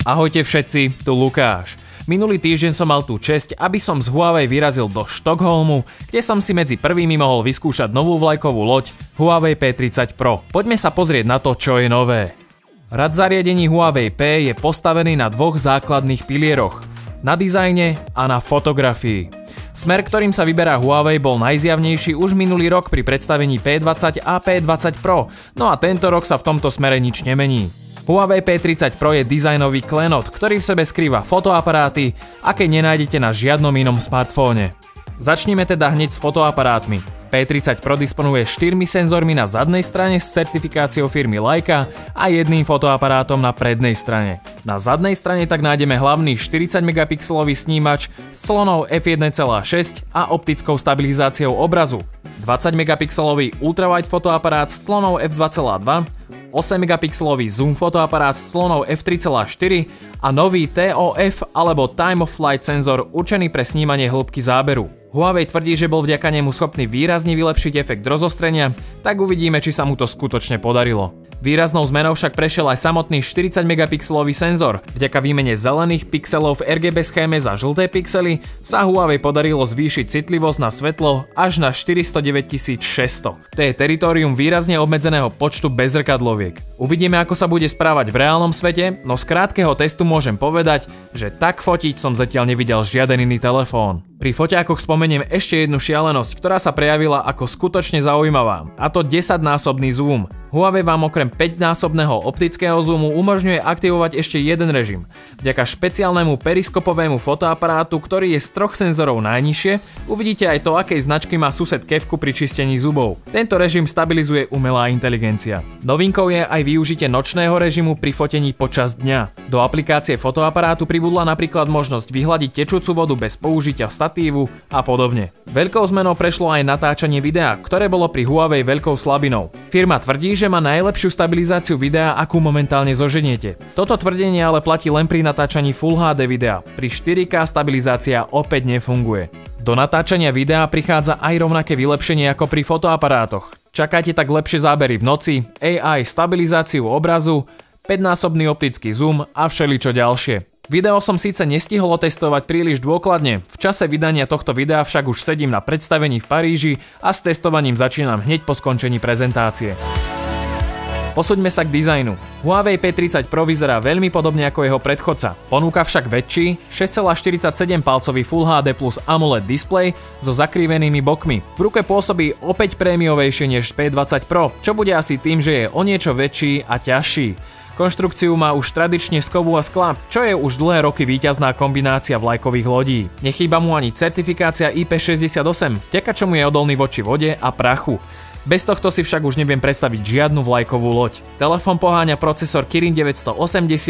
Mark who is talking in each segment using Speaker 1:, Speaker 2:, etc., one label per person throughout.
Speaker 1: Ahojte všetci, tu Lukáš. Minulý týždeň som mal tú česť, aby som z Huawei vyrazil do Štokholmu, kde som si medzi prvými mohol vyskúšať novú vlajkovú loď Huawei P30 Pro. Poďme sa pozrieť na to, čo je nové. Rad zariadení Huawei P je postavený na dvoch základných pilieroch. Na dizajne a na fotografii. Smer, ktorým sa vyberá Huawei, bol najzjavnejší už minulý rok pri predstavení P20 a P20 Pro, no a tento rok sa v tomto smere nič nemení. Huawei P30 Pro je dizajnový klenot, ktorý v sebe skrýva fotoaparáty, aké nenájdete na žiadnom inom smartfóne. Začneme teda hneď s fotoaparátmi. P30 Pro disponuje 4 senzormi na zadnej strane s certifikáciou firmy Leica a jedným fotoaparátom na prednej strane. Na zadnej strane tak nájdeme hlavný 40 megapixelový snímač s clonou f1.6 a optickou stabilizáciou obrazu, 20 megapixelový ultrawide fotoaparát s clonou f2.2, 8 megapixelový zoom fotoaparát s clonou f3.4 a nový TOF alebo Time of Flight senzor určený pre snímanie hĺbky záberu. Huawei tvrdí, že bol vďaka nemu schopný výrazne vylepšiť efekt rozostrenia, tak uvidíme, či sa mu to skutočne podarilo. Výraznou zmenou však prešiel aj samotný 40 megapixelový senzor. Vďaka výmene zelených pixelov v RGB schéme za žlté pixely sa Huawei podarilo zvýšiť citlivosť na svetlo až na 409 600. To je teritorium výrazne obmedzeného počtu bezzrkadloviek. Uvidíme, ako sa bude správať v reálnom svete, no z krátkeho testu môžem povedať, že tak fotiť som zatiaľ nevidel žiaden iný telefón. Pri foťákoch spomeniem ešte jednu šialenosť, ktorá sa prejavila ako skutočne zaujímavá, a to 10-násobný zoom. Huawei vám okrem 5-násobného optického zoomu umožňuje aktivovať ešte jeden režim. Vďaka špeciálnemu periskopovému fotoaparátu, ktorý je z troch senzorov najnižšie, uvidíte aj to, akej značky má sused kefku pri čistení zubov. Tento režim stabilizuje umelá inteligencia. Novinkou je aj využitie nočného režimu pri fotení počas dňa. Do aplikácie fotoaparátu pribudla napríklad možnosť vyhľadiť tečúcu vodu bez použitia statívu a podobne. Veľkou zmenou prešlo aj natáčanie videa, ktoré bolo pri Huawei veľkou slabinou. Firma tvrdí, že má najlepšiu stabilizáciu videa, akú momentálne zoženiete. Toto tvrdenie ale platí len pri natáčaní Full HD videa. Pri 4K stabilizácia opäť nefunguje. Do natáčania videa prichádza aj rovnaké vylepšenie ako pri fotoaparátoch. Čakajte tak lepšie zábery v noci, AI stabilizáciu obrazu, 5-násobný optický zoom a všeličo ďalšie. Video som síce nestihol otestovať príliš dôkladne, v čase vydania tohto videa však už sedím na predstavení v Paríži a s testovaním začínam hneď po skončení prezentácie. Posuňme sa k dizajnu. Huawei P30 Pro vyzerá veľmi podobne ako jeho predchodca, ponúka však väčší 6,47 palcový Full HD plus AMOLED displej so zakrivenými bokmi. V ruke pôsobí opäť prémiovejšie než P20 Pro, čo bude asi tým, že je o niečo väčší a ťažší. Konštrukciu má už tradične z kovu a skla, čo je už dlhé roky víťazná kombinácia vlajkových lodí. Nechýba mu ani certifikácia IP68, vďaka čomu je odolný voči vode a prachu. Bez tohto si však už neviem predstaviť žiadnu vlajkovú loď. Telefón poháňa procesor Kirin 980,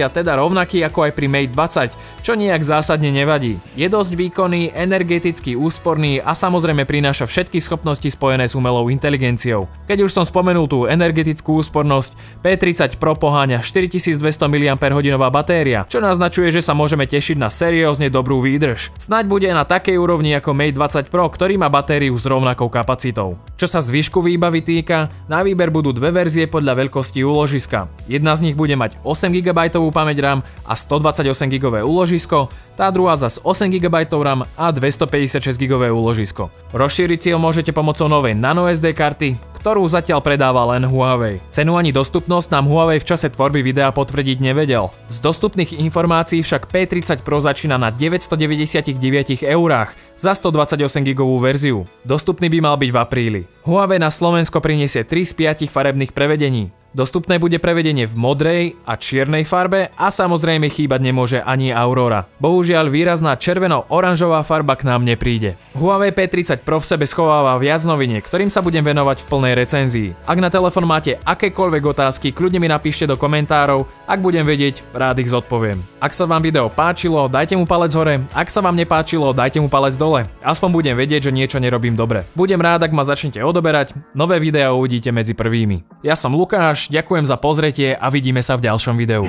Speaker 1: teda rovnaký ako aj pri Mate 20, čo nijak zásadne nevadí. Je dosť výkonný, energeticky úsporný a samozrejme prináša všetky schopnosti spojené s umelou inteligenciou. Keď už som spomenul tú energetickú úspornosť, P30 Pro poháňa 4200 mAh batéria, čo naznačuje, že sa môžeme tešiť na seriózne dobrú výdrž. Snáď bude na takej úrovni ako Mate 20 Pro, ktorý má batériu s rovnakou kapacitou. Čo sa zvyšku týka, na výber budú dve verzie podľa veľkosti úložiska. Jedna z nich bude mať 8 GB pamäť RAM a 128 GB úložisko, tá druhá zas 8 GB RAM a 256 GB úložisko. Rozšíriť si ho môžete pomocou novej nanoSD karty, ktorú zatiaľ predáva len Huawei. Cenu ani dostupnosť nám Huawei v čase tvorby videa potvrdiť nevedel. Z dostupných informácií však P30 Pro začína na 999 eurách za 128 GB verziu. Dostupný by mal byť v apríli. Huawei na Slovensko priniesie 3 z 5 farebných prevedení. Dostupné bude prevedenie v modrej a čiernej farbe a samozrejme chýbať nemôže ani Aurora. Bohužiaľ výrazná červeno-oranžová farba k nám nepríde. Huawei P30 Pro v sebe schováva viac noviniek, ktorým sa budem venovať v plnej recenzii. Ak na telefón máte akékoľvek otázky, kľudne mi napíšte do komentárov, ak budem vedieť, rád ich zodpoviem. Ak sa vám video páčilo, dajte mu palec hore, ak sa vám nepáčilo, dajte mu palec dole. Aspoň budem vedieť, že niečo nerobím dobre. Budem rád, ak ma začnete odoberať, nové videá uvidíte medzi prvými. Ja som Lukáš, ďakujem za pozretie a vidíme sa v ďalšom videu.